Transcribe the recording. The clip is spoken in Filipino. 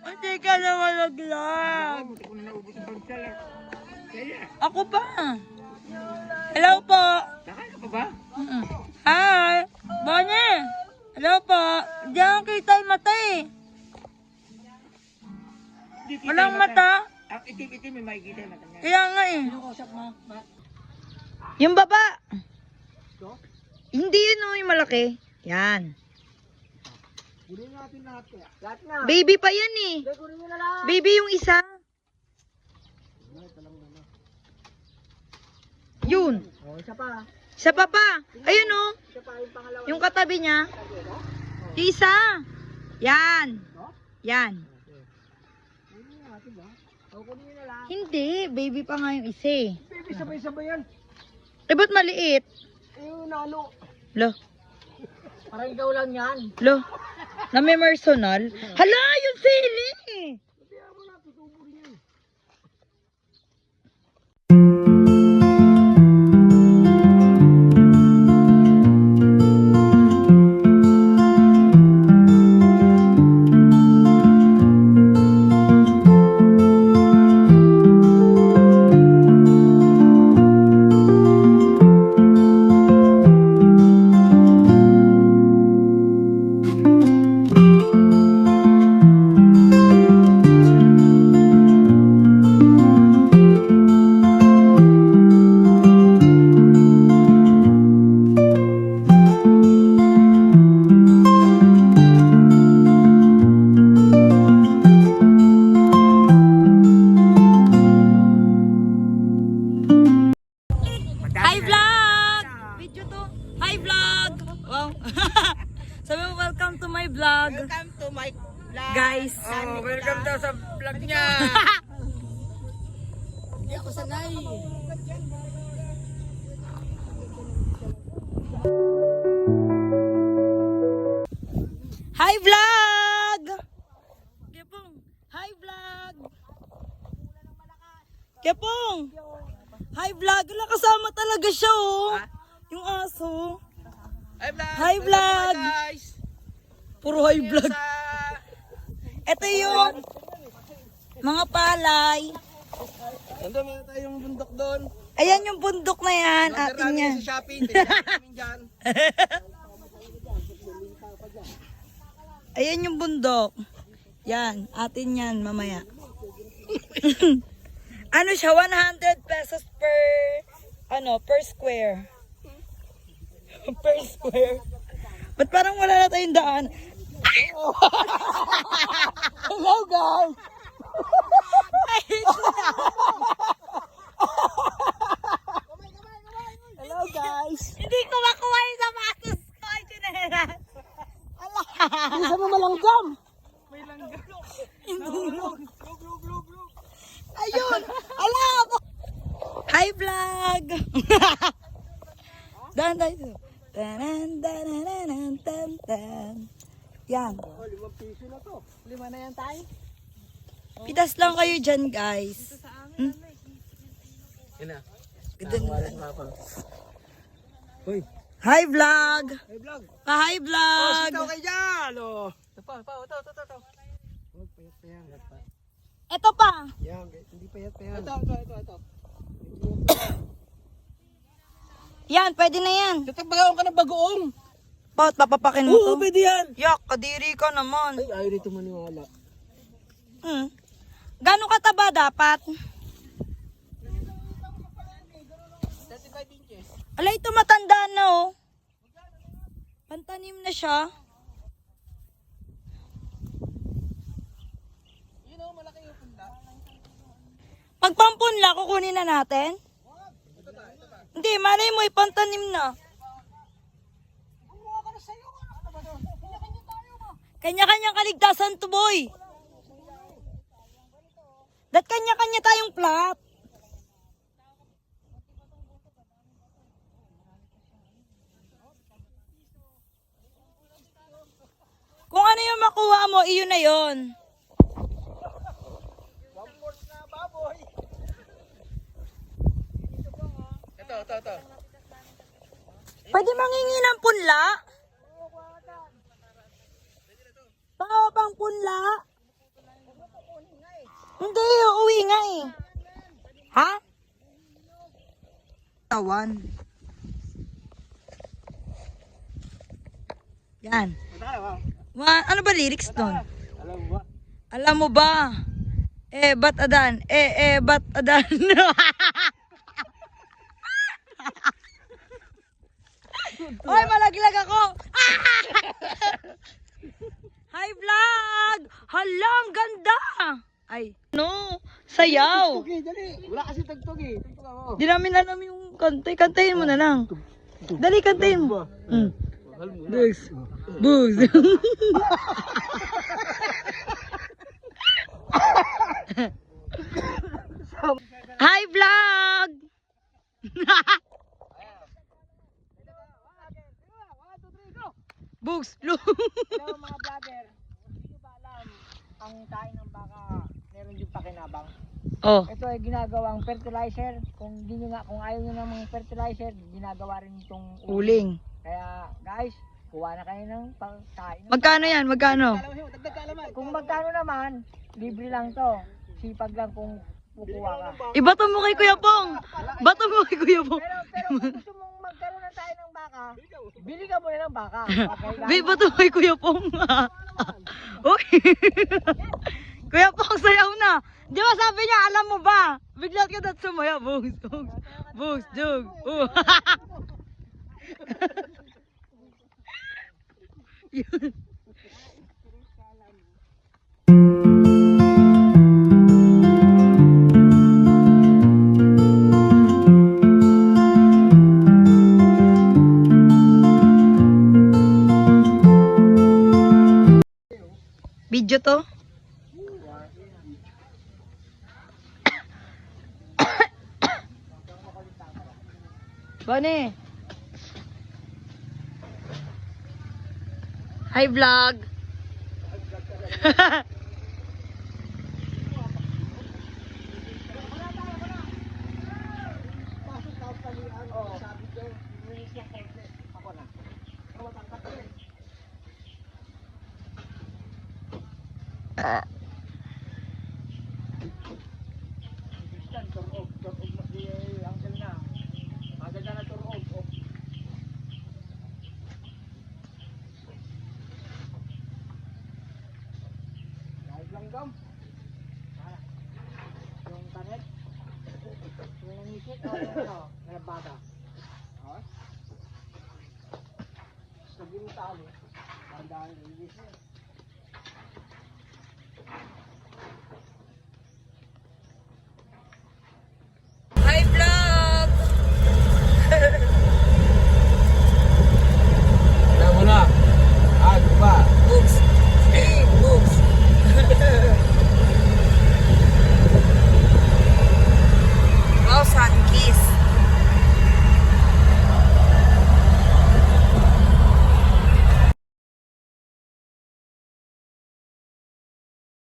Hindi ka na malaglag. Ako pa. Hello po. Nakaya pa ba? Hi. Bonnie. Hello po. Diyan kita yung mata eh. Walang mata. Ang itim-itim may makikita yung mata niya. Kaya nga eh. Yung baba. Hindi yun oh, yung malaki. Yan. Kunin natin lahat kaya. Lahat na. Baby pa yan eh. Kunin nyo na lahat. Baby yung isa. Yun. Oh, isa pa. Isa pa pa. Ayun oh. Isa pa yung pangalawa. Yung katabi niya. Yung isa. Yan. Yan. Kunin natin ba? O, kunin nyo na lahat. Hindi. Baby pa nga yung isa eh. Baby, sabay-sabay yan. Eh ba't maliit? Yung nalo. Lo. Parang ikaw lang yan. Lo. Na may personal. Hala, yung sili. Kaya mo na, tutubo rin yan. Hi vlog! Video to. Hi vlog! Wow. Sabi mo, welcome to my vlog. Welcome to my vlog. Guys. Oh, welcome daw sa vlog niya. Hindi ako sanay. Hi vlog! Kepong. Hi vlog! Kepong. Hi vlog. Wala kasama talaga siya oh. Yung aso. Hi vlog. Hi, vlog. Guys. Puro hi vlog. Ito yung mga palay. Nandun na tayong bundok doon. Ayan yung bundok na yan. Order Atin namin yan. sa Shopee. Tingnan namin dyan. Ayan yung bundok. Yan. Atin yan mamaya. Ano siya? 100 pesos per square. Per square. Ba't parang wala na tayong daan? Hello guys! Hello guys! Hindi ko makuha yung sapatos ko. Ay, chinelas. Isa mo malanggam. Ayun! Ala! Hi vlog! Dan tayo. Tanan, tanan, tan, tan. Yan. Oh, 5 piso na to. 5 na yan tayo. Pitas lang kayo dyan, guys. Yan na. Ganda Uy. Hi vlog! Hey vlog. Hi vlog! Sitaw kayo dyan. Oh. Ito. Huwag payat pa yan. Ito pa. Yan, hindi payat pa yan. Ito. Yan, pwede na yan. Tatagbagaan ka ng bagoong. Paut, papapakin mo to. Pwede yan. Yak, kadiri ka naman. Ay, ayaw dito maniwala. Gano'ng kataba dapat? 35 inches. Alay, ito matanda na oh. Pantanim na siya. Yun o, malaki yung punda. Pag pampunla, kukunin na natin? Hindi, malay mo, ipantanim na. Kanya-kanyang kaligtasan to, boy. Dat kanya-kanya tayong plat. Kung ano yung makuha mo, iyon na yon. Ito. Pwede mangingi ng punla? Pang punla? Hindi, uuwi nga eh. Ha? Tawan. Yan. Ano ba lyrics doon? Alam mo ba? Alam mo ba? Ba't adan? Ba't adan? Hoy, malaglag ako! Hi, vlog! Halang ganda! Ay, no, sayaw! Okay, dali. Wala kasi tagtog eh. Tagtog ako. Di namin alam yung kantay. Kantayin mo na lang. Dali, kantayin mo. Bugs. Bugs. Hi, vlog! Bugs. Hello mga vlogger, hindi nyo ba alam ang tayo ng baka meron yung pakinabang? Oh, Ito ay ginagawang fertilizer. Kung ayaw nyo ng mga fertilizer, ginagawa rin itong uling. Kaya guys, kuha na kayo ng pagkain. Magkano yan? Magkano? Dagdag kaalaman. Kung magkano naman, libre lang to. Sipag lang kung kukuha ka. Ibato mo kay Kuya Pong. Bato mo kay Kuya Pong. Pero kung gusto mong magkaroon ng tayo ng baka, bili ka muna ng baka. Okay, Bato mo kay Kuya Pong. Okay. Kuya Pong, sayaw na. Di ba sabi niya, alam mo ba? Biglat ka dat sumaya. Bugs, bugs. Bugs, jug. Yun. Video to? Bani. Hi vlog. Langgam. Yung tanet. Yung nangisip. Ano? Nalabada. Sabi mo talo. Tandaan yung nangisip. Hi vlog. Alam mo na. Ano ba? Bugs. Hey, bugs. Wow, sun kiss.